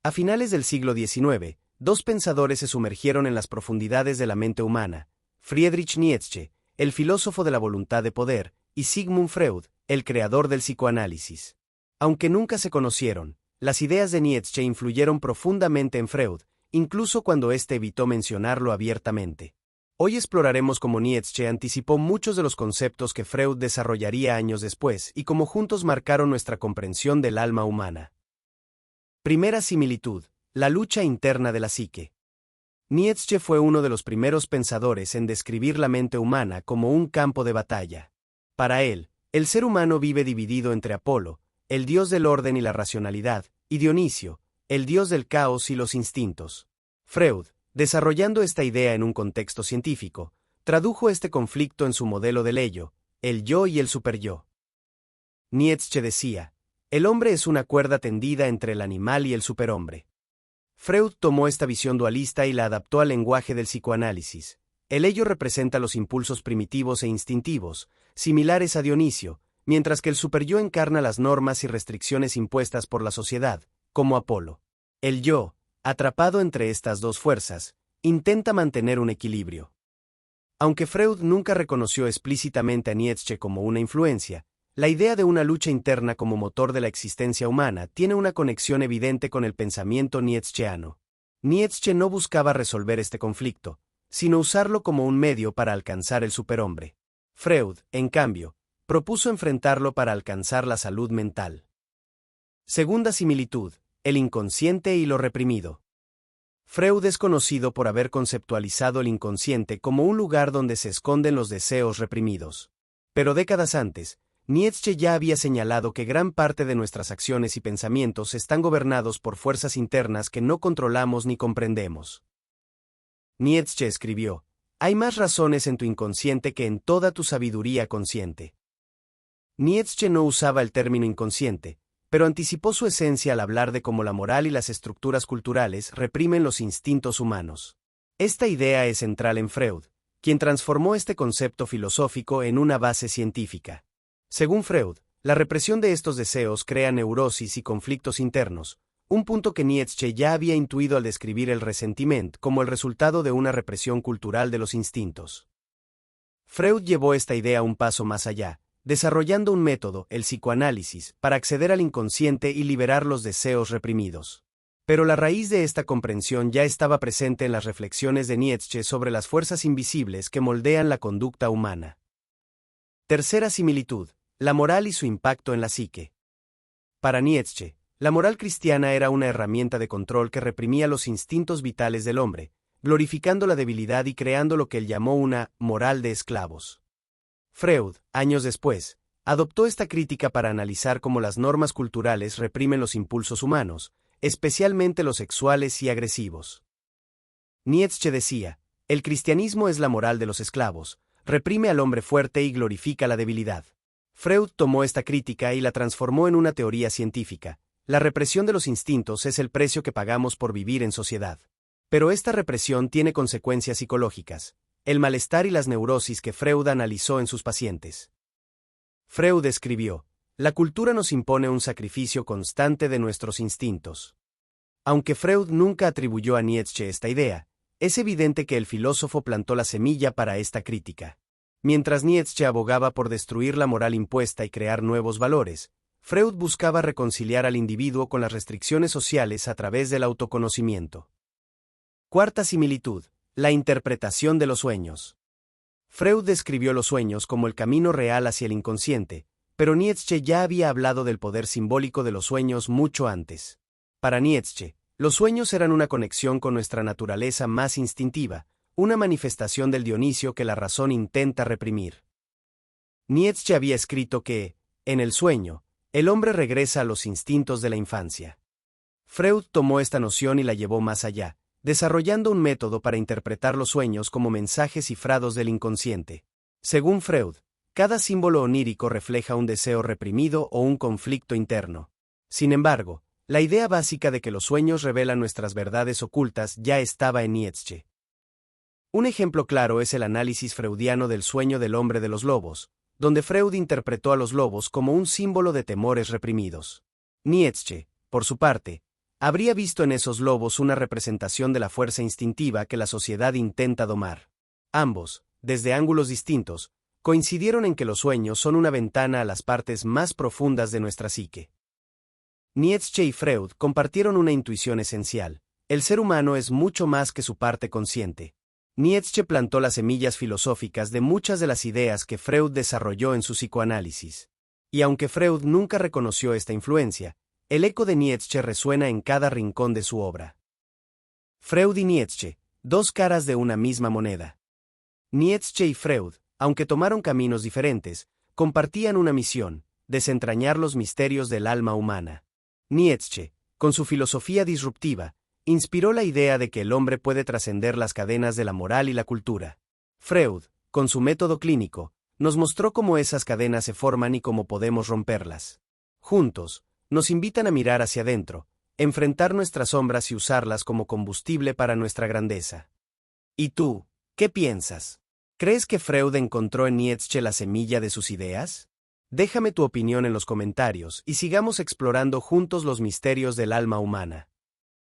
A finales del siglo XIX, dos pensadores se sumergieron en las profundidades de la mente humana: Friedrich Nietzsche, el filósofo de la voluntad de poder, y Sigmund Freud, el creador del psicoanálisis. Aunque nunca se conocieron, las ideas de Nietzsche influyeron profundamente en Freud, incluso cuando éste evitó mencionarlo abiertamente. Hoy exploraremos cómo Nietzsche anticipó muchos de los conceptos que Freud desarrollaría años después y cómo juntos marcaron nuestra comprensión del alma humana. Primera similitud: la lucha interna de la psique. Nietzsche fue uno de los primeros pensadores en describir la mente humana como un campo de batalla. Para él, el ser humano vive dividido entre Apolo, el dios del orden y la racionalidad, y Dionisio, el dios del caos y los instintos. Freud, desarrollando esta idea en un contexto científico, tradujo este conflicto en su modelo del ello, el yo y el superyo. Nietzsche decía: el hombre es una cuerda tendida entre el animal y el superhombre. Freud tomó esta visión dualista y la adaptó al lenguaje del psicoanálisis. El ello representa los impulsos primitivos e instintivos, similares a Dionisio, mientras que el superyo encarna las normas y restricciones impuestas por la sociedad, como Apolo. El yo, atrapado entre estas dos fuerzas, intenta mantener un equilibrio. Aunque Freud nunca reconoció explícitamente a Nietzsche como una influencia, la idea de una lucha interna como motor de la existencia humana tiene una conexión evidente con el pensamiento nietzscheano. Nietzsche no buscaba resolver este conflicto, sino usarlo como un medio para alcanzar el superhombre. Freud, en cambio, propuso enfrentarlo para alcanzar la salud mental. Segunda similitud: el inconsciente y lo reprimido. Freud es conocido por haber conceptualizado el inconsciente como un lugar donde se esconden los deseos reprimidos. Pero décadas antes, Nietzsche ya había señalado que gran parte de nuestras acciones y pensamientos están gobernados por fuerzas internas que no controlamos ni comprendemos. Nietzsche escribió: hay más razones en tu inconsciente que en toda tu sabiduría consciente. Nietzsche no usaba el término inconsciente, pero anticipó su esencia al hablar de cómo la moral y las estructuras culturales reprimen los instintos humanos. Esta idea es central en Freud, quien transformó este concepto filosófico en una base científica. Según Freud, la represión de estos deseos crea neurosis y conflictos internos, un punto que Nietzsche ya había intuido al describir el resentimiento como el resultado de una represión cultural de los instintos. Freud llevó esta idea un paso más allá, desarrollando un método, el psicoanálisis, para acceder al inconsciente y liberar los deseos reprimidos. Pero la raíz de esta comprensión ya estaba presente en las reflexiones de Nietzsche sobre las fuerzas invisibles que moldean la conducta humana. Tercera similitud: la moral y su impacto en la psique. Para Nietzsche, la moral cristiana era una herramienta de control que reprimía los instintos vitales del hombre, glorificando la debilidad y creando lo que él llamó una moral de esclavos. Freud, años después, adoptó esta crítica para analizar cómo las normas culturales reprimen los impulsos humanos, especialmente los sexuales y agresivos. Nietzsche decía: el cristianismo es la moral de los esclavos, reprime al hombre fuerte y glorifica la debilidad. Freud tomó esta crítica y la transformó en una teoría científica. La represión de los instintos es el precio que pagamos por vivir en sociedad. Pero esta represión tiene consecuencias psicológicas: el malestar y las neurosis que Freud analizó en sus pacientes. Freud escribió: la cultura nos impone un sacrificio constante de nuestros instintos. Aunque Freud nunca atribuyó a Nietzsche esta idea, es evidente que el filósofo plantó la semilla para esta crítica. Mientras Nietzsche abogaba por destruir la moral impuesta y crear nuevos valores, Freud buscaba reconciliar al individuo con las restricciones sociales a través del autoconocimiento. Cuarta similitud: la interpretación de los sueños. Freud describió los sueños como el camino real hacia el inconsciente, pero Nietzsche ya había hablado del poder simbólico de los sueños mucho antes. Para Nietzsche, los sueños eran una conexión con nuestra naturaleza más instintiva, una manifestación del Dionisio que la razón intenta reprimir. Nietzsche había escrito que, en el sueño, el hombre regresa a los instintos de la infancia. Freud tomó esta noción y la llevó más allá, desarrollando un método para interpretar los sueños como mensajes cifrados del inconsciente. Según Freud, cada símbolo onírico refleja un deseo reprimido o un conflicto interno. Sin embargo, la idea básica de que los sueños revelan nuestras verdades ocultas ya estaba en Nietzsche. Un ejemplo claro es el análisis freudiano del sueño del hombre de los lobos, donde Freud interpretó a los lobos como un símbolo de temores reprimidos. Nietzsche, por su parte, habría visto en esos lobos una representación de la fuerza instintiva que la sociedad intenta domar. Ambos, desde ángulos distintos, coincidieron en que los sueños son una ventana a las partes más profundas de nuestra psique. Nietzsche y Freud compartieron una intuición esencial: el ser humano es mucho más que su parte consciente. Nietzsche plantó las semillas filosóficas de muchas de las ideas que Freud desarrolló en su psicoanálisis. Y aunque Freud nunca reconoció esta influencia, el eco de Nietzsche resuena en cada rincón de su obra. Freud y Nietzsche, dos caras de una misma moneda. Nietzsche y Freud, aunque tomaron caminos diferentes, compartían una misión: desentrañar los misterios del alma humana. Nietzsche, con su filosofía disruptiva, inspiró la idea de que el hombre puede trascender las cadenas de la moral y la cultura. Freud, con su método clínico, nos mostró cómo esas cadenas se forman y cómo podemos romperlas. Juntos, nos invitan a mirar hacia adentro, enfrentar nuestras sombras y usarlas como combustible para nuestra grandeza. ¿Y tú, qué piensas? ¿Crees que Freud encontró en Nietzsche la semilla de sus ideas? Déjame tu opinión en los comentarios y sigamos explorando juntos los misterios del alma humana.